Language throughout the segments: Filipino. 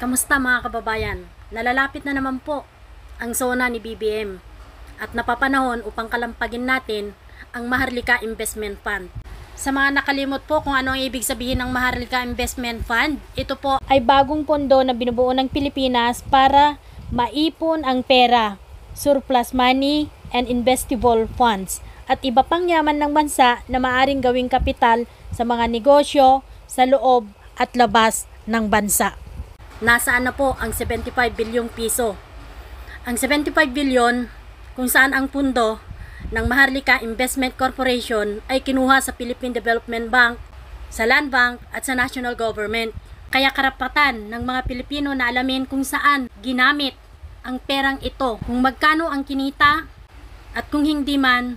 Kamusta mga kababayan? Nalalapit na naman po ang SONA ni BBM at napapanahon upang kalampagin natin ang Maharlika Investment Fund. Sa mga nakalimot po kung ano ang ibig sabihin ng Maharlika Investment Fund, ito po ay bagong pondo na binubuo ng Pilipinas para maipon ang pera, surplus money and investable funds at iba pang yaman ng bansa na maaring gawing kapital sa mga negosyo sa loob at labas ng bansa. Nasaan na po ang 75 bilyong piso? Ang 75 bilyon kung saan ang pundo ng Maharlika Investment Corporation ay kinuha sa Philippine Development Bank, sa Land Bank at sa National Government. Kaya karapatan ng mga Pilipino na alamin kung saan ginamit ang perang ito, kung magkano ang kinita at kung hindi man,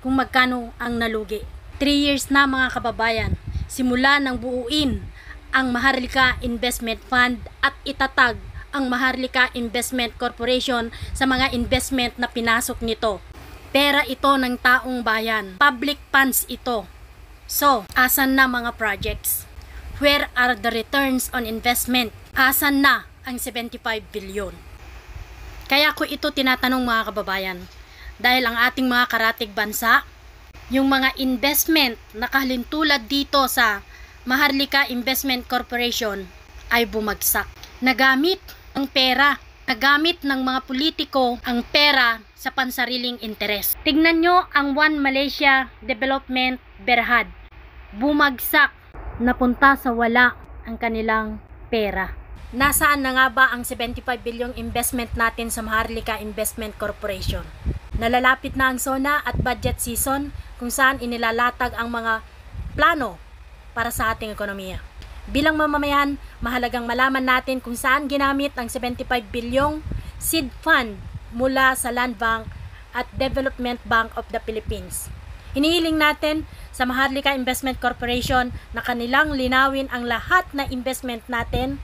kung magkano ang nalugi. 3 years na mga kababayan, simula ng buuin ang Maharlika Investment Fund at itatag ang Maharlika Investment Corporation sa mga investment na pinasok nito. Pera ito ng taong bayan. Public funds ito. So, asan na mga projects? Where are the returns on investment? Asan na ang 75 billion? Kaya ko ito tinatanong mga kababayan. Dahil ang ating mga karatig bansa, yung mga investment na kahalintulad dito sa Maharlika Investment Corporation ay bumagsak. Nagamit ang pera, nagamit ng mga politiko ang pera sa pansariling interes. Tignan nyo ang One Malaysia Development Berhad. Bumagsak, napunta sa wala ang kanilang pera. Nasaan na nga ba ang 75 bilyong investment natin sa Maharlika Investment Corporation? Nalalapit na ang SONA at budget season kung saan inilalatag ang mga plano para sa ating ekonomiya. Bilang mamamayan, mahalagang malaman natin kung saan ginamit ang 75 bilyong seed fund mula sa Land Bank at Development Bank of the Philippines. Hinihiling natin sa Maharlika Investment Corporation na kanilang linawin ang lahat na investment natin,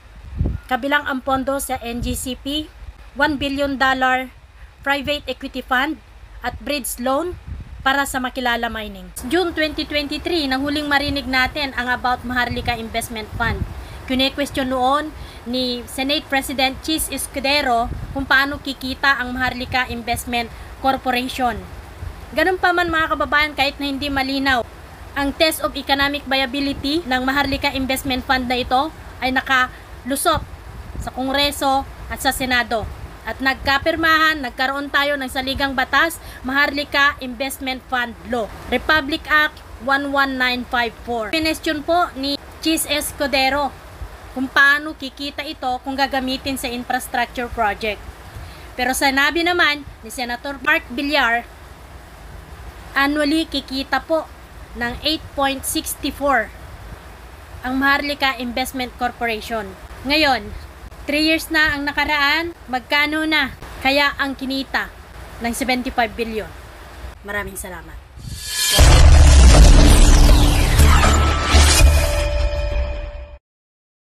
kabilang ang pondo sa NGCP, $1 billion private equity fund at bridge loan para sa Makilala Mining. June 2023, nang huling marinig natin ang about Maharlika Investment Fund. Kine-question noon ni Senate President Chis Escudero kung paano kikita ang Maharlika Investment Corporation. Ganun pa man mga kababayan, kahit na hindi malinaw, ang test of economic viability ng Maharlika Investment Fund na ito ay nakalusot sa Kongreso at sa Senado. At nagkaroon tayo ng saligang batas, Maharlika Investment Fund Law, Republic Act 11954. Question po ni Chis Escudero kung paano kikita ito kung gagamitin sa infrastructure project. Pero sinabi naman ni Senator Mark Villar, annually kikita po ng 8.64 ang Maharlika Investment Corporation. Ngayon, 3 years na ang nakaraan, magkano na kaya ang kinita ng 75 billion? Maraming salamat.